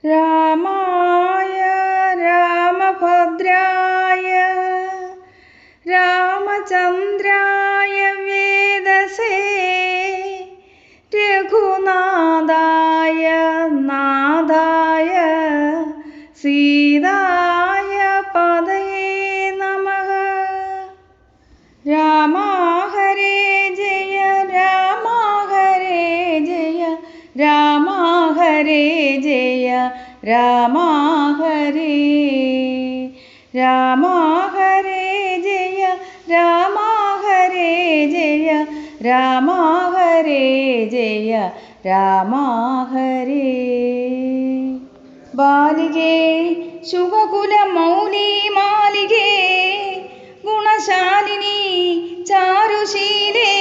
രാമായ രാമഭദ്രായ രാമചന്ദ്രായ വേദസേ രഘുനാഥായ നാഥായ സീതായ പതയേ നമഃ. രാമ ഹരേ ജയ രാമ ഹരേ ജയ രാമ ഹരേ ജയ രാമ ഹരേ രാമ ഹരേ ജയ രാമ ഹരേ ജയ രാമ ഹരേ ജയ രാമ ഹരേ. ബാലികേ ശുഭകുല മൗലി മാലികേ ഗുണശാലിനി ചാരുശീലേ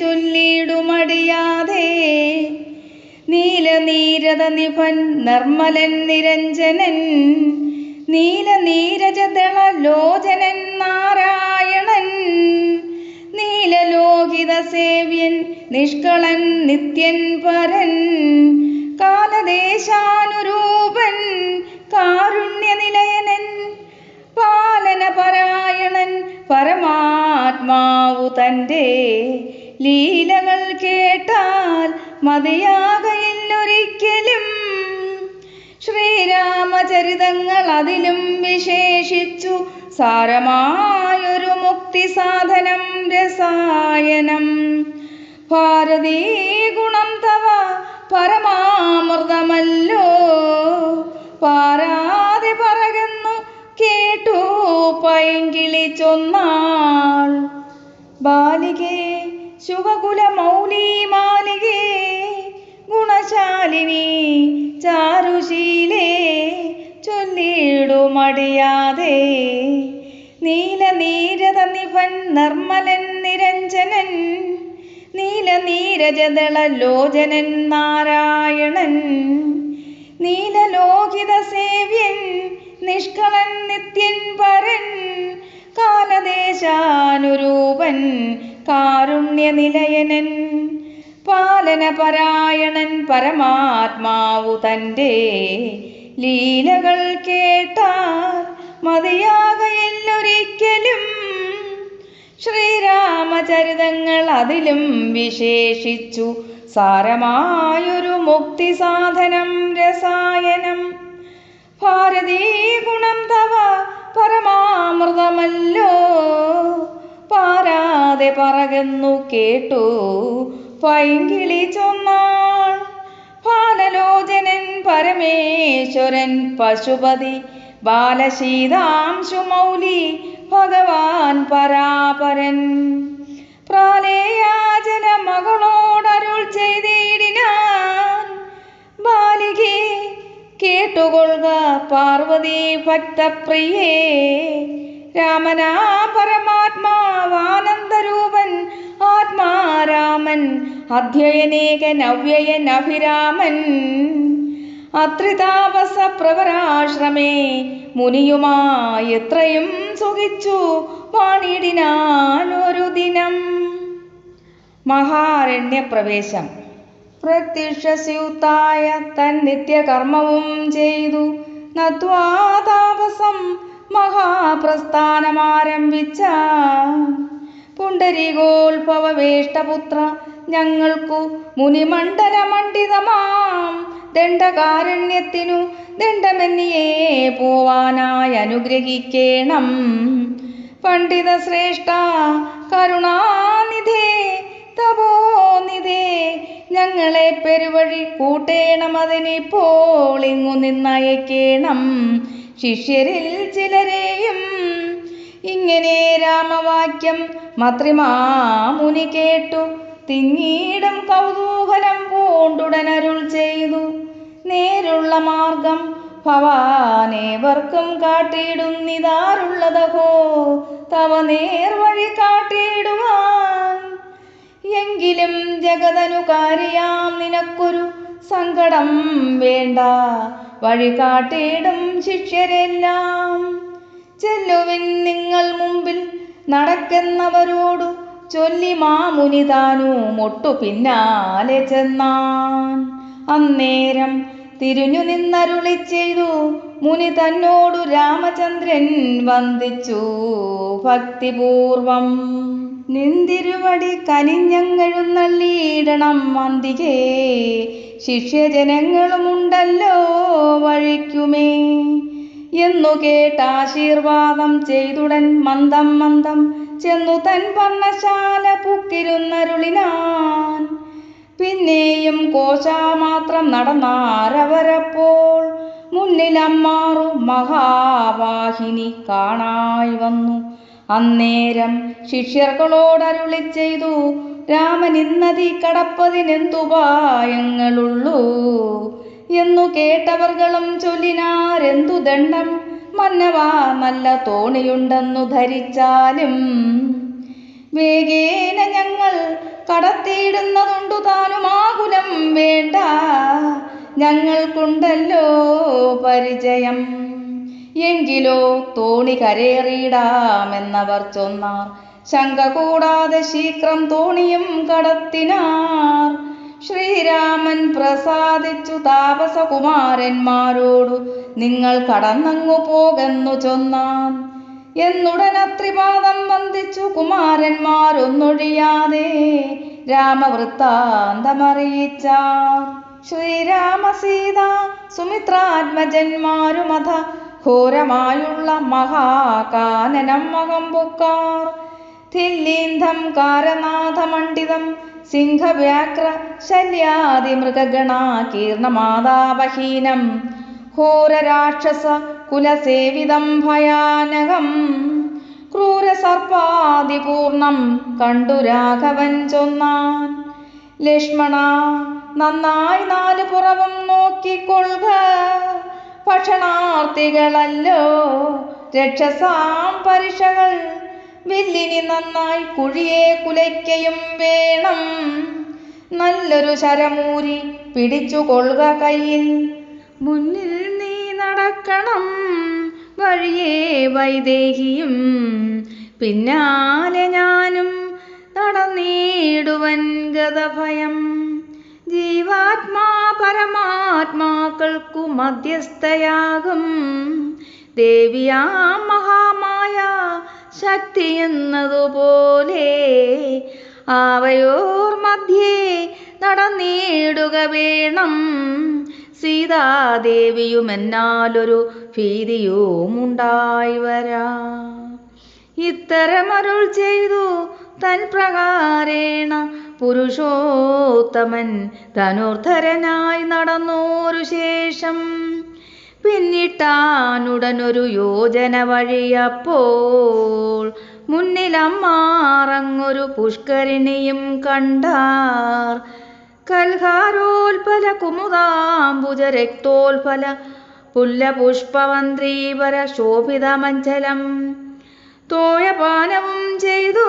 ചൊല്ലിടുമടിയാതെ നീലനീരത നിഭൻ നിർമ്മലൻ നിരഞ്ജനൻ നീലനീരജദള ലോചനൻ നാരായണൻ നീലലോഹിത സേവ്യൻ നിഷ്കളൻ നിത്യൻ പരൻ കാലദേശാനുരൂപൻ കാരുണ്യനിലയനൻ പാലനപരായണൻ പരമാത്മാവു തൻ്റെ ലീലകൾ കേട്ടാൽ മതിയാകയില്ലൊരിക്കലും. ശ്രീരാമചരിതങ്ങൾ അതിലും വിശേഷിച്ചു സാരമായൊരു മുക്തി സാധനം രസായനം. ഭാരതീ ഗുണം തവ പരമാമൃതമല്ലോ പാരാതെ പറകുന്നു കേട്ടു പൈങ്കിളി ചൊന്നാൾ. ബാലികേ ശുഭകുല മൗലി മാലികേ ഗുണശാലിനി ചാരുശീലേ ചൊല്ലിടുമടിയാതെ നീലനീരത നിഭൻ നിർമ്മലൻ നിരഞ്ജനൻ നീലനീരജദള ലോചനൻ നാരായണൻ നീലലോഹിത സേവ്യൻ നിഷ്കളൻ നിത്യൻ പരൻ കാലദേശാനുരൂപൻ കാരുണ്യനിലയനൻ പാലനപരായണൻ പരമാത്മാവു തൻ്റെ ലീലകൾ കേട്ടാൽ മതിയാകയില്ലൊരിക്കലും. ശ്രീരാമചരിതങ്ങൾ അതിലും വിശേഷിച്ചു സാരമായൊരു മുക്തി സാധനം രസായനം. ഭാരതീ ഗുണം തവ പരമാമൃതമല്ലോ പാരാതെ പറകുന്നു കേട്ടു പൈങ്കിളി ചൊന്നാൾ. ബാലലോചനൻ പരമേശ്വരൻ പശുപതി ബാലശീതാംശു മൗലി ഭഗവാൻ പരാപരൻ പ്രാലേയാചല മകളോടരുൾ ചെയ്തിടിനാൻ. ബാലികേ കേട്ടുകൊള്ളുക പാർവതി ഭക്തപ്രിയേ രാമനാ പരമാത്മാവാനന്ദരൂപൻ ആത്മാരാമൻ അധ്യയനേകൻ അവ്യയൻ അഭിരാമൻ അത്രിതാപസ പ്രവരാശ്രമേ മുനിയുമായി എത്രയും സുഖിച്ചു വാണിടിനാൻ ഒരു ദിനം. മഹാരണ്യപ്രവേശം. പ്രത്യക്ഷസ്യൂത്തായ തൻ നിത്യകർമ്മവും ചെയ്തു നത്വാ താപസം മഹാപ്രസ്ഥാനമാരംഭിച്ച പുണ്ടരീകോത്ഭവവേഷ്ടപുത്ര ഞങ്ങൾക്കു മുനിമണ്ഡലമണ്ഡിതമാം ദണ്ഡകാരണ്യത്തിനു ദണ്ഡമെന്നിയേ പോവാനായി അനുഗ്രഹിക്കേണം. പണ്ഡിത ശ്രേഷ്ഠ കരുണാനിധേ തപോനിധേ ഞങ്ങളെ പെരുവഴി കൂട്ടേണം. അതിനിപ്പോൾ ഇങ്ങു നിന്നയക്കേണം ശിഷ്യരിൽ ചിലരെയും. ഇങ്ങനെ രാമവാക്യം മന്ത്രിമാമുനി കേട്ടു തിങ്ങീടും കൗതൂഹലം പൂണ്ടുടനരുൾ ചെയ്തു. നേരുള്ള മാർഗം ഭവാനേവർക്കും കാട്ടിയിടുന്നിതാരുള്ളതഹോ തവ നേർവഴി കാട്ടിയിടുവാൻ. എങ്കിലും ജഗതനുകാരിയാം നിനക്കൊരു സങ്കടം വേണ്ട, വഴി കാട്ടിയിടും ശിഷ്യരെല്ലാം. ചെല്ലുവിൻ നിങ്ങൾ മുമ്പിൽ നടക്കുന്നവരോടു ചൊല്ലി മാമുനി താനും ഒട്ടു പിന്നാലെ ചെന്നാൻ. അന്നേരം തിരിഞ്ഞു നിന്നരുളി ചെയ്തു മുനി തന്നോടു രാമചന്ദ്രൻ വന്ദിച്ചു ഭക്തിപൂർവം. നിന്തിരുവടി കനിഞ്ഞങ്ങെഴുന്നള്ളിയിടണം അന്തികേ, ശിഷ്യജനങ്ങളുമുണ്ടല്ലോ വഴിക്കുമേ എന്നു കേട്ടാശീർവാദം ചെയ്തുടൻ മന്ദം മന്ദം ചെന്നു തൻ പർണശാല പുക്കിരുന്നരുളിനാൻ. പിന്നെയും കോശാമാത്രം നടന്നാരവരപ്പോൾ മുന്നിലമ്മാറു മഹാവാഹിനി കാണായി വന്നു. അന്നേരം ശിഷ്യർകളോടരുളി ചെയ്തു രാമനിന്നതി കടപ്പതിനെന്തുപായങ്ങളുള്ളൂ എന്നു കേട്ടവർകളും ചൊല്ലിനാരെന്തു ദണ്ഡം മന്നവാ, നല്ല തോണിയുണ്ടെന്നു ധരിച്ചാലും വേഗേന ഞങ്ങൾ കടത്തിയിടുന്നതുണ്ടു താനുമാകുലം വേണ്ട, ഞങ്ങൾക്കുണ്ടല്ലോ പരിചയം. എങ്കിലോ തോണി കരേറിയിടാമെന്നവർ ചൊന്നാർ. ശങ്ക കൂടാതെ ശീഘ്രം തോണിയും കടത്തിനാർ. ശ്രീരാമൻ പ്രസാദിച്ചു താപസകുമാരന്മാരോടു നിങ്ങൾ കടന്നങ്ങു പോകെന്നു ചൊന്നാൻ. എന്നുടനത്രിപാദം വന്ദിച്ചു കുമാരന്മാരൊന്നൊഴിയാതെ രാമവൃത്താന്തമറിയിച്ചാർ. ശ്രീരാമസീത സുമിത്രാത്മജന്മാരുമഥ ഘോരമായുള്ള മഹാകാനനം അകമ്പൊക്കാർ. ഥില്ലീന്ധം കാരനാഥമണ്ഡിതം സിംഹവ്യാഘ്ര ശല്യാദിമൃഗഗണാകീർണമാതാപഹീനം ഘോരരാക്ഷസ കുലസേവിതം ഭയാനകം ക്രൂരസർപ്പാദിപൂർണം കണ്ടു രാഘവൻ ചൊന്നാൻ. ലക്ഷ്മണ, നന്നായി നാലു പുറവും നോക്കിക്കൊള്ളുക, ഭക്ഷണാർത്ഥികളല്ലോ രക്ഷസാം പരിഷകൾ. വില്ലിനി നന്നായി കുഴിയെ കുലയ്ക്കയും വേണം, നല്ലൊരു ശരമൂരി പിടിച്ചു കൊള്ളുക കയ്യിൽ. മുന്നിൽ നീ നടക്കണം വഴിയേ വൈദേഹിയും, പിന്നാലെ ഞാനും നടന്നിടുവൻ ഗതഭയം. ജീവാത്മാ പരമാത്മാക്കൾക്കു മധ്യസ്ഥയാകും ദേവിയാം മഹാമായ ശക്തി എന്നതുപോലെ ആവയോർ മധ്യേ നടന്നിടുക വേണം. സീതാദേവിയുമെന്നാലൊരു ഭീതിയുമുണ്ടായി വരാ. ഇത്തരമരുൾ ചെയ്തു തൻ പ്രകാരേണ പുരുഷോത്തമൻ ധനുർധരനായി നടന്നോരു ശേഷം പിന്നിട്ടാനുടനൊരു യോജന വഴിയപ്പോൾ മുന്നിലമ്മാറങ്ങൊരു പുഷ്കരിണിയും കണ്ടാർ. കൽഹാരോൽഫല കുമുദാംബുജ രക്തോൽഫല പുല്ലപുഷ്പവന്ത്രീവര ശോഭിതമഞ്ജലം തോയപാനവും ചെയ്തു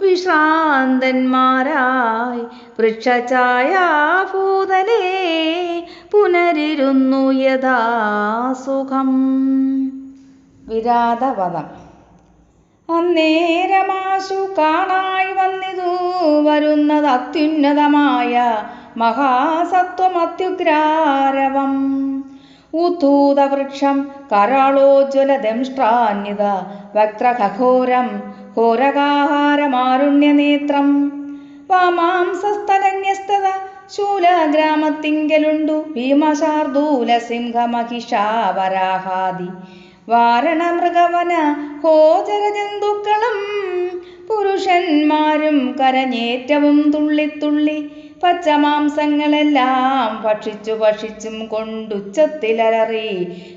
വിശ്രാന്തന്മാരായി വൃക്ഷഛായാഭൂതലേ പുനരിരുന്നു യഥാസുഖം. വിരാതവധം. അന്നേരമാശു കാണായി വന്നിതു വരുന്നത് അത്യുന്നതമായ മഹാസത്വമത്യുഗ്രാരവം. ഉദ്ധൂതവൃക്ഷം കരാളോജ്വല ദംഷ്ട്രാന്യത വക്ത്രഘോരം ഘോരകാഹാരമാരുണ്യനേത്രം. വാമാംസസ്ഥലന്യസ്തത ശൂലഗ്രാമത്തിങ്കലുണ്ടു ഭീമശാർദൂല സിംഹമഹിഷാവരാഹാദി വാരണമൃഗവന ഗോചര ജന്തുക്കളും പുരുഷന്മാരും കരഞ്ഞേറ്റവും തുള്ളിത്തുള്ളി പച്ചമാംസങ്ങളെല്ലാം ഭക്ഷിച്ചും കൊണ്ടുച്ചത്തിലറി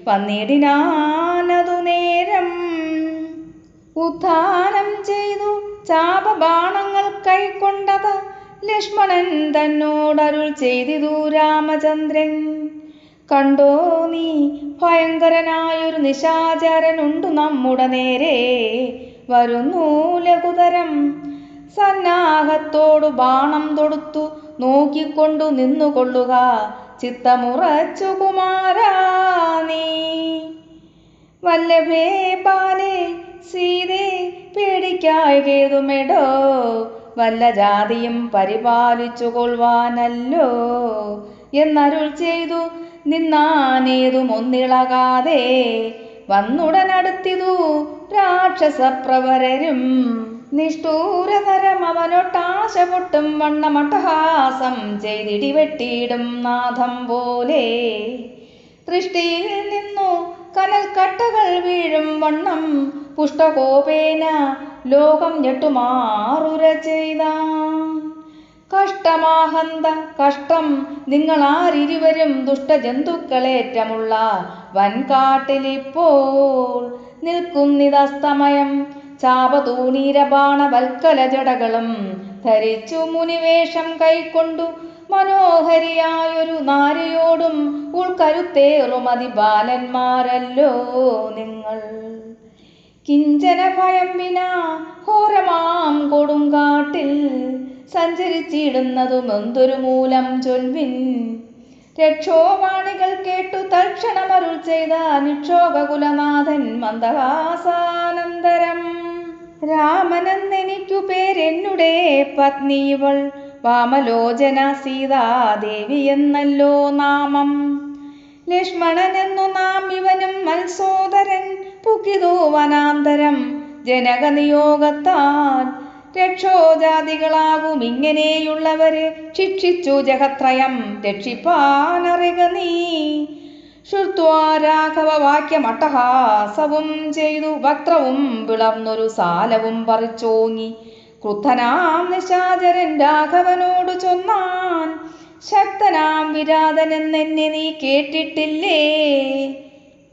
വന്നിടിനാനതു നേരം. ഉദ്ധാനം ചെയ്തു ചാപബാണങ്ങൾ കൈക്കൊണ്ടത് ലക്ഷ്മണൻ തന്നോടരുൾ ചെയ്തിതു രാമചന്ദ്രൻ. കണ്ടോ നീ, ഭയങ്കരനായൊരു നിശാചരനുണ്ടു നമ്മുടെ നേരെ വരുന്നു ലഘുതരം. സന്നാഹത്തോടു ബാണം തൊടുത്തു നോക്കിക്കൊണ്ടു നിന്നുകൊള്ളുക ചിത്തമുറച്ചു കുമാരാ നീ. വല്ലഭേ ബാലേ സീതേ പേടിക്കായകേതുമെടോ, വല്ല ജാതിയും പരിപാലിച്ചു കൊള്ളുവാനല്ലോ എന്നരുൾ ചെയ്തു നിന്നാനേതുമൊന്നിളകാതെ വന്നുടനടുത്തിതു രാക്ഷസപ്രവരരും. നിഷ്ഠൂരതരം അവനൊട്ടാശ പൊട്ടും വണ്ണമട്ടഹാസം ചെയ്തിടിവെട്ടിയിടും നാഥം പോലെ. ദൃഷ്ടിയിൽ നിന്നു കനൽക്കട്ടകൾ വീഴും വണ്ണം പുഷ്ടകോപേന ലോകം ഞെട്ടുമാറുര ചെയ്താൻ. കഷ്ടമാഹന്ത കഷ്ടം നിങ്ങളാരിരുവരും ദുഷ്ടജന്തുക്കളേറ്റമുള്ള വൻകാട്ടിലിപ്പോൾ നിൽക്കുന്നിതസ്തമയം. ചാപതൂണീരബാണവൽക്കല ജടകളും ധരിച്ചു മുനിവേഷം കൈക്കൊണ്ടു മനോഹരിയായൊരു നാരിയോടും ഉൾക്കരുത്തേറുമതി ബാലന്മാരല്ലോ നിങ്ങൾ. കിഞ്ചന ഭയം വിനാ ഘോരമാം കൊടുങ്കാട്ടിൽ സഞ്ചരിച്ചിടുന്നതും എന്തൊരു മൂലം ചൊൽവിൻ. രക്ഷോവാണികൾ കേട്ടു തൽക്ഷണമരുൾ ചെയ്ത നിക്ഷോകകുലനാഥൻ മന്ദഹാസാനന്തരം. രാമനെന്നെനിക്കു പേരെന്നുടെ പത്നിവൾ വാമലോചന സീതാദേവി എന്നല്ലോ നാമം. ലക്ഷ്മണനെന്നു നാം ഇവനും മത്സോദരൻ പുക്കിതു വനാന്തരം ജനകനിയോഗത്താൽ. രക്ഷോജാതികളാകും ഇങ്ങനെയുള്ളവരെ ശിക്ഷിച്ചു ജഗത്രയം രക്ഷിപ്പാനറിക നീ. ശ്രുത്വാ രാഘവ വാക്യമട്ടഹാസവും ചെയ്തു വക്ത്രവും പിളർന്നൊരു സാലവും പറിച്ചോങ്ങി. ക്രുദ്ധനാം നിശാചരൻ രാഘവനോട് ചൊന്നാൻ, ശക്തനാം വിരാതനെന്നെ നീ കേട്ടിട്ടില്ലേ?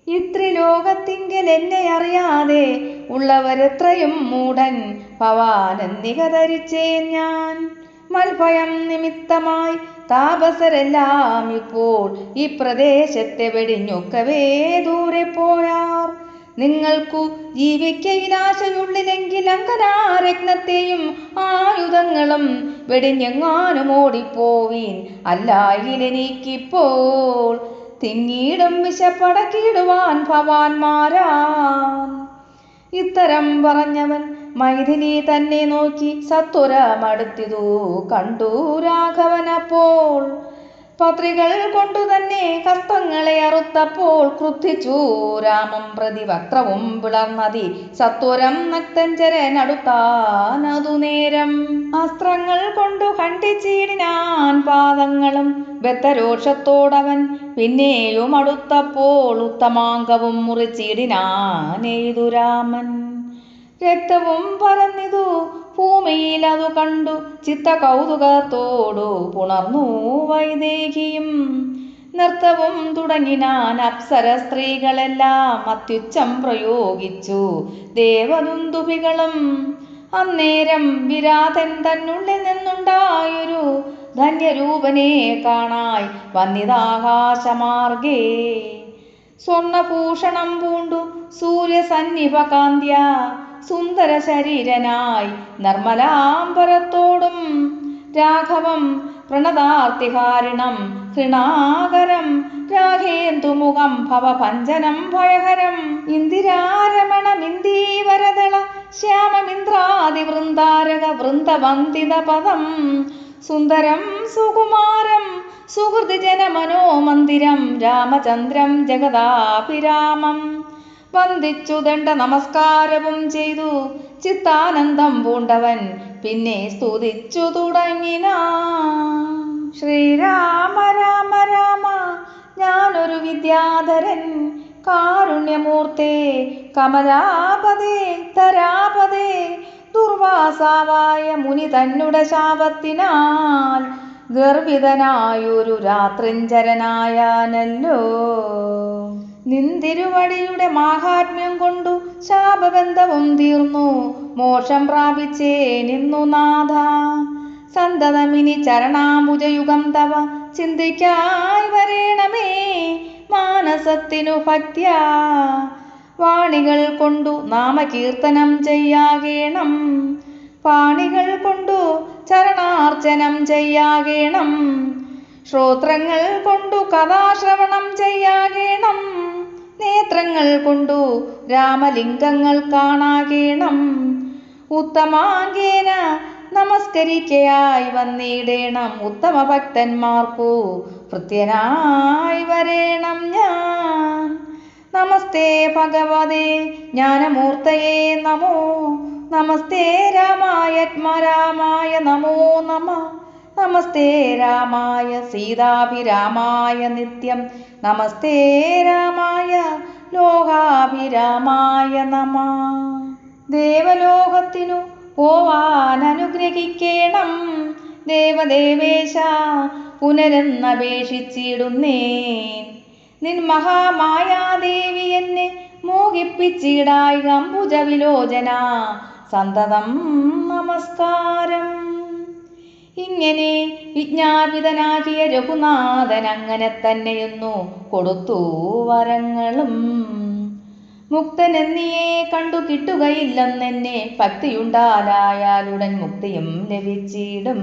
ഇത്രിലോകത്തിങ്കൽ എന്നെ അറിയാതെ ഉള്ളവരെത്രയും മൂഢൻ ഭവാനെന്നിക ധരിച്ചേൻ ഞാൻ. മൽഭയം നിമിത്തമായി താപസരെല്ലാം ഇപ്പോൾ ഈ പ്രദേശത്തെ വെടിഞ്ഞൊക്കവേ ദൂരെ പോയാർ. നിങ്ങൾക്കു ജീവിക്കയിലാശയുള്ളിലെങ്കിൽ അങ്കനാരത്നത്തെയും ആയുധങ്ങളും വെടിഞ്ഞെങ്ങാനും ഓടിപ്പോവീൻ. അല്ലായിലെനിക്കിപ്പോൾ തിങ്ങീടും വിശപ്പടക്കിടുവാൻ ഭവാന്മാരാൻ. ഇത്തരം പറഞ്ഞവൻ മൈഥിലി തന്നെ നോക്കി സത്വരമടുത്തിതു കണ്ടു രാഘവനപ്പോൾ. പത്രികൾ കൊണ്ടു തന്നെ ഹസ്തങ്ങളെ അറുത്തപ്പോൾ ക്രുദ്ധിച്ചു രാമം പ്രതി വക്രവും പിളർന്നതി സത്വരം നക്തഞ്ചരനടുത്താനതു നേരം. അസ്ത്രങ്ങൾ കൊണ്ടു ഖണ്ഡിച്ചിടിനാൻ പാദങ്ങളും ബദ്ധരോഷത്തോടവൻ പിന്നെയും അടുത്തപ്പോൾ ഉത്തമാംഗവും മുറിച്ചിടിനാനെയ്തു രാമൻ. രക്തവും പരന്നിതു ഭൂമിയിൽ അതു കണ്ടു ചിത്തകൗതുകത്തോടു പുണർന്നു വൈദേഹിയും. നൃത്തവും തുടങ്ങിനാൻ അപ്സര സ്ത്രീകളെല്ലാം അത്യുച്ചം പ്രയോഗിച്ചു ദേവദുന്ദുഭികളും. അന്നേരം വിരാതൻ തന്നുള്ളിൽ നിന്നുണ്ടായൊരു ധന്യരൂപനെ കാണായി വന്നിതാകാശമാർഗേ. സ്വർണഭൂഷണം പൂണ്ടു സൂര്യസന്നിഭകാന്ത്യ സുന്ദര ശരീരനായി നിർമ്മലാംബരത്തോടും രാഘവം പ്രണതാർത്തിഹാരിണം ഹൃണാകരം രാഘേന്ദുമുഖം ഭവഭഞ്ജനം ഭയഹരം. ഇന്ദിരാരമണമിന്ദീവരദള ശ്യാമമിന്ദ്രാദിവൃന്ദാരക വൃന്ദവന്ദിത പദം സുന്ദരം സുകുമാരം സുഹൃതി ജനമനോമന്ദിരം രാമചന്ദ്രം ജഗദാഭിരാമം. വന്ദിച്ചു ദണ്ഡ നമസ്കാരവും ചെയ്തു ചിത്താനന്ദം പൂണ്ടവൻ പിന്നെ സ്തുതിച്ചു തുടങ്ങിനാൻ. ശ്രീരാമ രാമ രാമ ഞാനൊരു വിദ്യാധരൻ കാരുണ്യമൂർത്തേ കമലാപദേ ധരാപദേ. ദുർവാസാവായ മുനി തന്നുടെ ശാപത്തിനാൽ ഗർഭിതനായൊരു രാത്രിഞ്ചരനായാനല്ലോ. നിന്തിരുവടിയുടെ മാഹാത്മ്യം കൊണ്ടു ശാപബന്ധവും തീർന്നു മോക്ഷം പ്രാപിച്ചേ നിന്നു നാഥ. സന്തതമിനി ചരണാംബുജയുഗം തവ ചിന്തിക്കായി വരേണമേ മാനസത്തിനു ഭക്ത്യാ. വാണികൾ കൊണ്ടു നാമകീർത്തനം ചെയ്യാകേണം പാണികൾ കൊണ്ടു ചരണാർച്ചനം ചെയ്യാകേണം. ശ്രോത്രങ്ങൾ കൊണ്ടു കഥാശ്രവണം ചെയ്യാകേണം. നേത്രങ്ങൾ കൊണ്ടു രാമലിംഗങ്ങൾ കാണാകേണം. ഉത്തമാംഗേന നമസ്കരിക്കയായി വന്നിടേണം ഉത്തമ ഭക്തന്മാർക്കു ഭൃത്യനായി വരേണം ഞാൻ. നമസ്തേ ഭഗവതേ ജ്ഞാനമൂർത്തയേ നമോ നമസ്തേ രാമായ നമോ നമഃ. നമസ്തേ രാമായ സീതാഭിരാമായ നിത്യം നമസ്തേ രാമായ ലോകാഭിരാമായ നമഃ. ദേവലോകത്തിനു പോവാൻ അനുഗ്രഹിക്കേണം ദേവദേവേശ പുനരെന്നപേക്ഷിച്ചിടുന്നേൻ. നിൻ മഹാമായാദേവി എന്നെ മോഹിപ്പിച്ചിടായി അംബുജവിലോചന സന്തതം നമസ്കാരം. ഇങ്ങനെ വിജ്ഞാപിതനാകിയ രഘുനാഥൻ അങ്ങനെ തന്നെയൊന്നു കൊടുത്തു വരങ്ങളും. മുക്തനെന്നിയെ കണ്ടു കിട്ടുകയില്ലെന്നെന്നെ ഭക്തിയുണ്ടാലായാലുടൻ മുക്തിയും ലഭിച്ചിടും.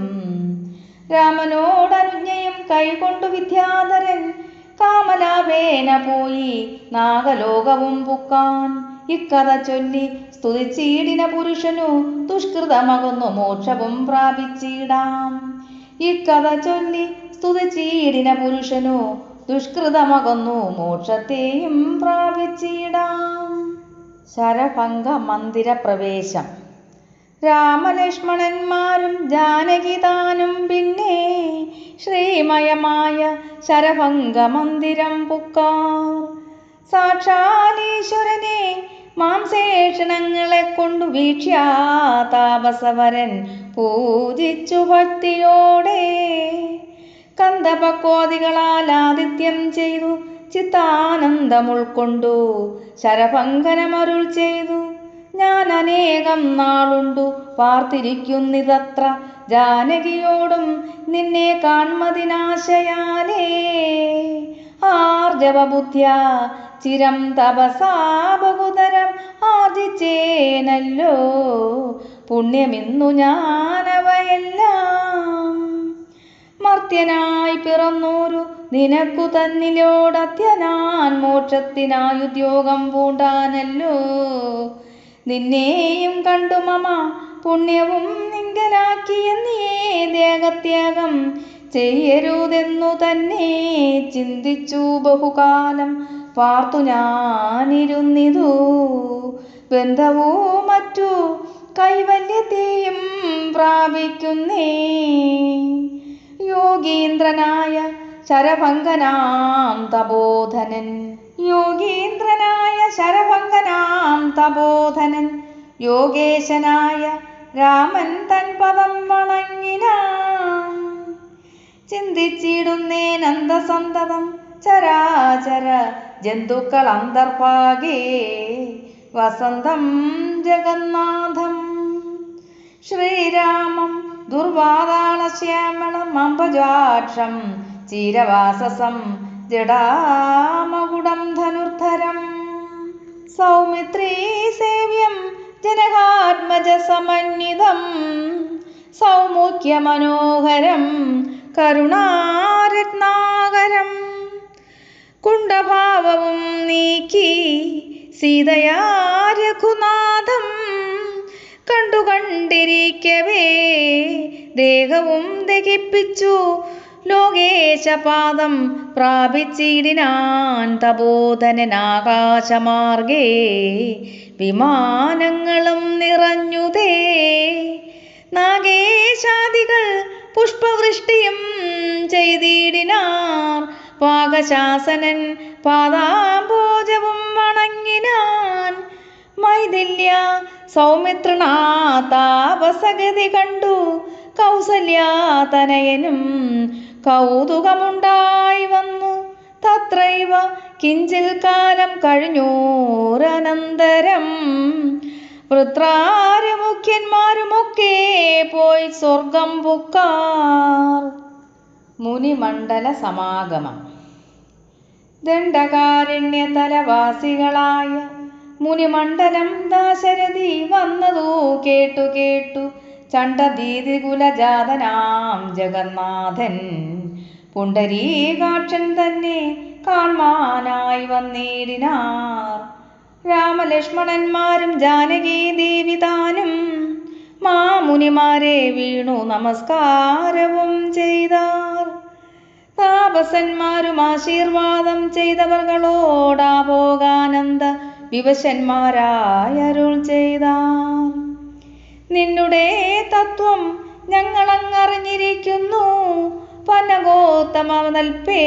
രാമനോടനുജ്ഞയും കൈകൊണ്ടു വിദ്യാധരൻ കാമലാഭേന പോയി നാഗലോകവും പുക്കാൻ. ഇക്കഥ ചൊല്ലി സ്തുതിച്ചീടിന പുരുഷനു ദുഷ്കൃതമകുന്നു മോക്ഷവും പ്രാപിച്ചിടാം. ഇക്കഥ ചൊല്ലി സ്തുതിച്ചീടിന പുരുഷനു ദുഷ്കൃതമകുന്നു മോക്ഷത്തെയും പ്രാപിച്ചിടാം. ശരഭംഗ മന്ദിര പ്രവേശം. രാമലക്ഷ്മണന്മാരും ജാനകിതാനും പിന്നെ ശ്രീമയമായ ശരഭംഗ മന്ദിരം പുക്കാർ. സാക്ഷാലീശ്വരനെ മാംസേഷണങ്ങളെ കൊണ്ടു വീക്ഷ്യാ താപസവരൻ പൂജിച്ചു ഭക്തിയോടെ. കന്ദപക്വാദികളാൽ ആതിഥ്യം ചെയ്തു ചിത്താനന്ദം ഉൾക്കൊണ്ടു ശരഭംഗനമരുൾ ചെയ്തു. ഞാൻ അനേകം നാളുണ്ടു പാർത്തിരിക്കുന്നിതത്ര ജാനകിയോടും നിന്നെ കാൺമതിനാശയാലേ. ആർജവബുദ്ധ്യാ ചിരം തപസാ ബഹുതരം ആർജിച്ചേനല്ലോ പുണ്യമിന്നു ഞാനവയെല്ലാം. മർത്യനായി പിറന്നോരു നിനക്കു തന്നിലോടത്യ ഞാൻ മോക്ഷത്തിനായുദ്യോഗം പൂണ്ടാനല്ലോ. നിന്നെയും കണ്ടു മമ പുണ്യവും നിങ്കലാക്കിയെന്നേ ദേഹത്യാഗം ചെയ്യരുതെന്നു തന്നെ ചിന്തിച്ചു ബഹുകാലം പാർത്തു ഞാനിരുന്നിതു. ബന്ധവൂ മറ്റു കൈവല്യത്തെയും പ്രാപിക്കുന്നേ. യോഗീന്ദ്രനായ ശരഭംഗനാം തപോധനൻ യോഗേശനായ രാമൻ തൻ പദം വണങ്ങിനാൻ. ചിന്തിച്ചിടുന്നേൻ അന്തസന്തതം ചരാചര ജന്തുക്കൾ അന്തർഭാഗേ വസന്തം ജഗന്നാഥം. ശ്രീരാമം ദുർവാതാളശ്യാമളം അംബജാക്ഷം ചീരവാസസം ജടാമകുടം ധനുർധരം. സൗമിത്രീ സേവ്യം ജനകാത്മജ സമന്വിതം സൗമുഖ്യമനോഹരം കരുണാരത്നാകരം. കുണ്ഠഭാവവും നീക്കി സീതയാ രഘുനാഥം കണ്ടിരിക്കവേ ദേഹവും ദഹിപ്പിച്ചു ലോകേശപാദം പ്രാപിച്ചിടിനാൻ തപോധനനാകാശമാർഗേ. വിമാനങ്ങളും നിറഞ്ഞുതേ. നാഗേശാദികൾ പുഷ്പവൃഷ്ടിയും ചെയ്തിടിനാർ. പാകശാസനൻ പാദാംബോജവും വണങ്ങിനാൻ. മൈഥില്യ സൗമിത്രണാ താപസഗതി കണ്ടു കൗസല്യാതനയനും കൗതുകമുണ്ടായി വന്നു. തത്രൈവ കിഞ്ചിൽ കാലം കഴിഞ്ഞോരനന്തരം വൃത്രാരമുഖ്യന്മാരുമൊക്കെ പോയി സ്വർഗം പുക്കാർ. മുനിമണ്ഡല സമാഗമം. ദണ്ഡകാരണ്യതലവാസികളായ മുനിമണ്ഡലം ദാശരഥി വന്നതു കേട്ടു ചണ്ഡഭീതികുലജാതനാം ജഗന്നാഥൻ പുണ്ടരീകാക്ഷൻ തന്നെ കാൺമാനായി വന്നിടിനാർ. രാമലക്ഷ്മണന്മാരും ജാനകീ ദേവി താനും മാമുനിമാരെ വീണു നമസ്കാരവും ചെയ്താർ. താപസന്മാരും ആശീർവാദം ചെയ്തവർകളോടാപോകാനന്ദ വിവശന്മാരായരുൾ ചെയ്താർ. നിന്നുടെ തത്വം ഞങ്ങളങ്ങറിഞ്ഞിരിക്കുന്നു. പനഗോത്തമനൽപേ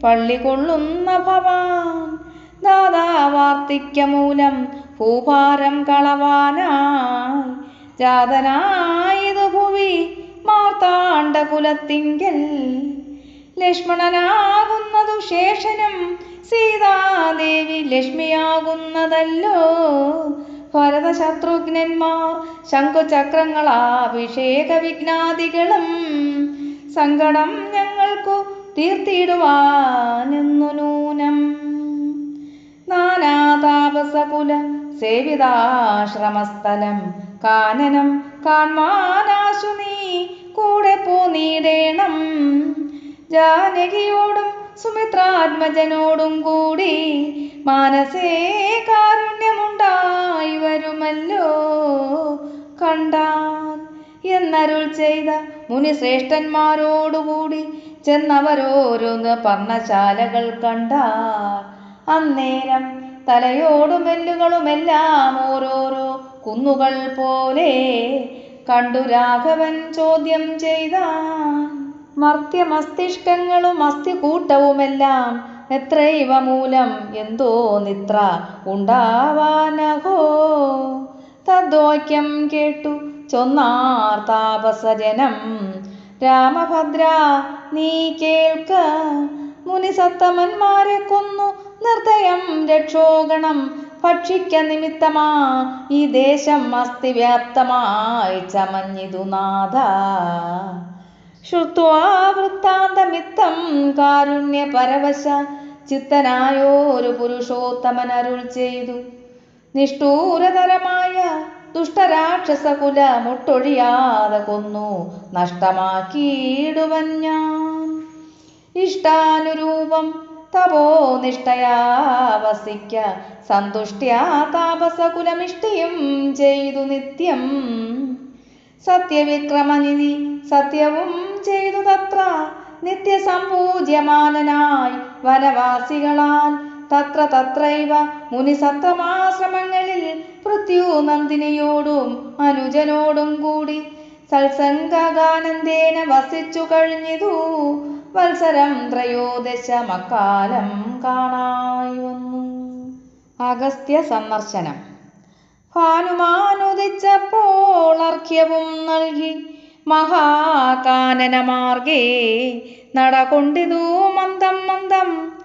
പള്ളി കൊള്ളുന്ന ഭവാൻ ദാതാവാർത്തിക്യമൂലം ഭൂഭാരം കളവാനായി ജാതനായതു ഭുവി മാർത്താണ്ഡകുലത്തിങ്കൽ. ലക്ഷ്മണനാകുന്നതു ശേഷനും സീതാദേവി ലക്ഷ്മിയാകുന്നതല്ലോ. ഭരതശത്രുഘ്നന്മാർ ശംഖുചക്രങ്ങളാഭിഷേക വിഘ്നാദികളും സങ്കടം ഞങ്ങൾക്കു തീർത്തിടുവാനെന്നു നൂനം. നാനാതാപസകുല സേവിതാശ്രമസ്ഥലം കാനനം കാൺമാനാശു നീ കൂടെ പോന്നീടേണം. ജാനകിയോടും സുമിത്രാത്മജനോടും കൂടി മാനസേ കാരുണ്യമുണ്ടായി വരുമല്ലോ കണ്ടാൽ എന്നരുൾ ചെയ്ത മുനിശ്രേഷ്ഠന്മാരോടുകൂടി ചെന്നവരോരോന്ന് പർണശാലകൾ കണ്ടാർ. അന്നേരം തലയോടും എല്ലുകളുമെല്ലാം ഓരോരോ കുന്നുകൾ പോലെ കണ്ടു രാഘവൻ ചോദ്യം ചെയ്താൻ. മർത്യമസ്തിഷ്കങ്ങളും അസ്ഥികൂട്ടവുമെല്ലാം എത്രൈവ മൂലം എന്തോ നിത്ര ഉണ്ടാവാനഹോ. തദ്വാക്യം കേട്ടു ചൊന്നാർ താപസജനം. രാമഭദ്ര നീ കേൾക്ക, മുനിസത്തമന്മാരെ കൊന്നു നിർദ്ദയം രക്ഷോഗണം ഭക്ഷിക്ക നിമിത്തമാ ഈ ദേശം അസ്ഥിവ്യാപ്തമായി ചമഞ്ഞിതു നാഥ. ശ്രുത്വാ വൃത്താന്തമിത്തം കാരുണ്യ പരവശ ചിത്തനായോരു പുരുഷോത്തമനരുൾ ചെയ്തു. നിഷ്ഠൂരതരമായ ദുഷ്ടരാക്ഷസകുല മുട്ടൊഴിയാതെ കൊന്നു നഷ്ടമാക്കിയിടുവൻ ഞാൻ. ഇഷ്ടാനുരൂപം തപോനിഷ്ഠയാ വസിക്ക സന്തുഷ്ട്യാ താപസകുലമിഷ്ടിയും ചെയ്തു നിത്യം. സത്യവിക്രമനിധി സത്യവും ചെയ്തു തത്ര നിത്യസമ്പൂജ്യമാനനായി വനവാസികളാൽ തത്ര തത്രൈവ മുനിസത്രമാശ്രമങ്ങളിൽ പൃഥ്വിനന്ദിനിയോടും അനുജനോടും കൂടി സത്സംഗാനന്ദേന വസിച്ചു കഴിഞ്ഞിതു വത്സരം ത്രയോദശമക്കാലം കാണായി വന്നു. അഗസ്ത്യ സന്ദർശനം. ഭാനുമാനുദിച്ചപ്പോൾ അർഘ്യവും നൽകി മഹാകാനനമാർഗേ നടകൊണ്ടിതു മന്ദം മന്ദം.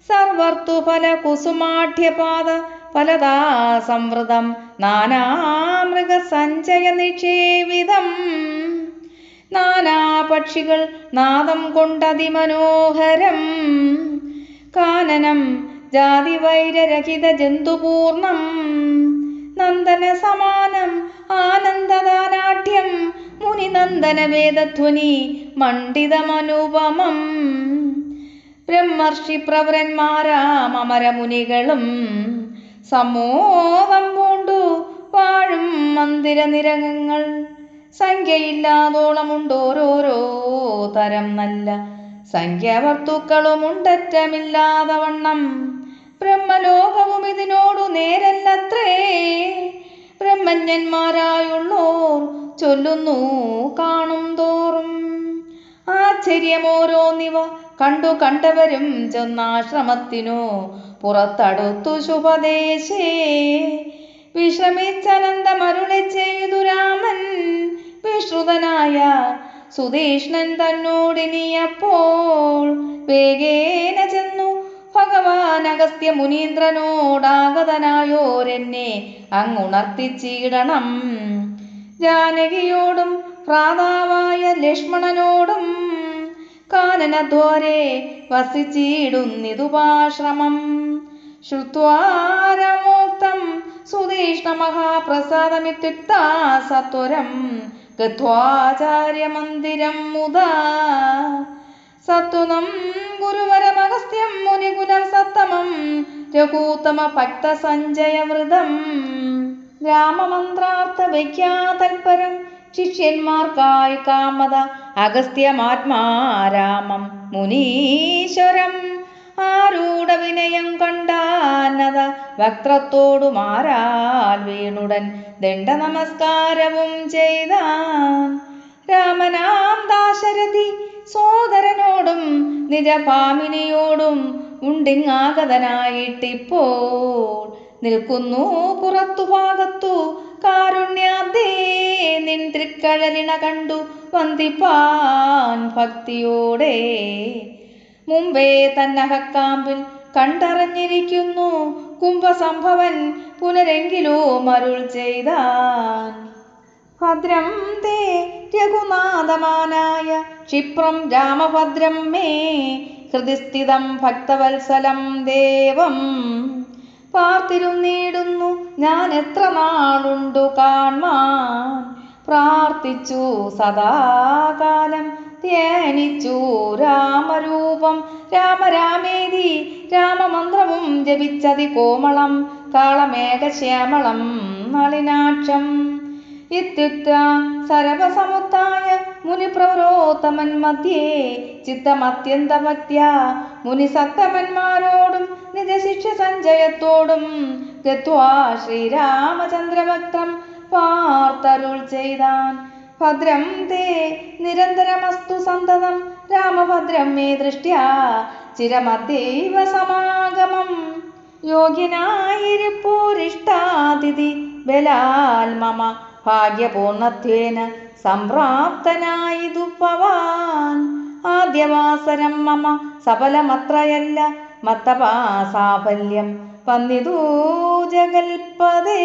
സർവർത്തുഫല കുസുമാഠ്യപാദ ഫലദാ സംവൃതം നാനാമൃഗസഞ്ചയ നിക്ഷേവിതം. നാനാപക്ഷികൾ നാദം കൊണ്ടതിമനോഹരം. കാനനം ജാതിവൈരരഹിത ജന്തുപൂർണം. നന്ദന സമാനം ആനന്ദദാനാഢ്യം മുനിനന്ദന വേദധ്വനി മണ്ഡിതമനുപമം. ബ്രഹ്മർഷി പ്രവരന്മാരാം അമരമുനികളും സമോദം പൂണ്ടു വാഴും മന്ദിരനിരങ്ങൾ സംഖ്യയില്ലാതോളമുണ്ടോരോരോ തരം നല്ല സംഖ്യവർത്തുക്കളുമുണ്ടറ്റമില്ലാതെ വണ്ണം. ബ്രഹ്മലോകവും ഇതിനോടു നേരല്ലത്രേ ബ്രഹ്മജ്ഞന്മാരായുള്ളോർ ചൊല്ലുന്നു കാണും തോറും. ആശ്ചര്യമോരോന്നിവ കണ്ടു കണ്ടവരും ചെന്നാശ്രമത്തിനു പുറത്തടുത്തു ശുഭദേശേ വിശ്രമിച്ചനന്തമരുളി ചെയ്തു രാമൻ. വിശ്രുതനായ സുതീഷ്ണൻ തന്നോടിനിയപ്പോൾ വേഗേന ചെന്നു ഭഗവാൻ അഗസ്ത്യ മുനീന്ദ്രനോടാഗതനായോരെന്നെ അങ്ങുണർത്തിച്ചിടണം. ജാനകിയോടും ഭ്രാതാവായ ലക്ഷ്മണനോടും കാനനദ്വാരേ വസിച്ചിടുന്നിതുപാശ്രമം. ശ്രുത്വാരമോക്തം സുതീഷ്ണ മഹാപ്രസാദമിത്യുക്താ സത്വരം ഗത്വാചാര്യമന്ദിരം മുദാ. സത്വനം ഗുരുവരമഗസ്ത്യം മുനികുലം സത്തമം രഘൂത്തമ ഭക്തസഞ്ജയവൃതം. രാമമന്ത്രാർത്ഥ വയ്ക്കാതൽപരം ശിഷ്യന്മാർക്കായി കാമത അഗസ്ത്യമഹാത്മാരാമം മുനീശ്വരം ആരൂഢ വിനയം കണ്ടാനത വക്ത്രത്തോടുമാരാൽ വീണുടൻ ദണ്ഡ നമസ്കാരവും ചെയ്താൻ. രാമനാം ദാശരഥി സോദരനോടും നിജഭാമിനിയോടും ഉണ്ടിങ്ങാഗതനായിട്ടിപ്പോൾ നിൽക്കുന്നു പുറത്തുഭാഗത്തു കാരുണ്യാബ്ദേ നിൻ തൃക്കഴലിണ കണ്ടു വന്ദിപ്പാൻ ഭക്തിയോടെ. മുമ്പേ തന്നഹക്കാമ്പിൽ കണ്ടറിഞ്ഞിരിക്കുന്നു കുംഭസംഭവൻ പുനരെങ്കിലോ മരുൾ ചെയ്താൻ. ഭദ്രം തേ രഘുനാഥമാനായ ക്ഷിപ്രം രാമഭദ്രം മേ ഹൃദിസ്ഥിതം ഭക്തവത്സലം ദേവം പാർത്തിരുന്നീടുന്നു ഞാൻ എത്ര നാളുണ്ടു കാൺമാൻ. പ്രാർത്ഥിച്ചു സദാകാലം ധ്യാനിച്ചു രാമരൂപം രാമരാമേതി രാമമന്ത്രവും ജപിച്ചതി കോമളം കാളമേഘശ്യാമളം നളിനാക്ഷം. ഇത്യുക്ത സരഭസമുത്തായ മുനിപ്രവരോത്തമൻ മധ്യേ ചിത്തമത്യന്തഭക്ത്യാ മുനിസത്തമന്മാരോടും നിജശിക്ഷ സഞ്ജയത്തോടും ഗത്വാ ശ്രീരാമചന്ദ്രഭക്തം പാർത്തരുൾ ചെയ്താൻ. ഭദ്രം തേ നിരന്തരമസ്തു സന്തതം രാമഭദ്രം മേ ദൃഷ്ട്യാ ചിരമദ്യൈവ സമാഗമം. യോഗ്യനായിരിപ്പൂരിഷ്ടാതിഥി ബലാൽ മമ ഭാഗ്യപൂർണത്വേന സംപ്രാപ്തനായിതു ഭവാൻ. ആദ്യവാസരം മമ സഫലമത്രയല്ല മത്തപാസാഫല്യം വന്നിതു ജഗൽപദേ.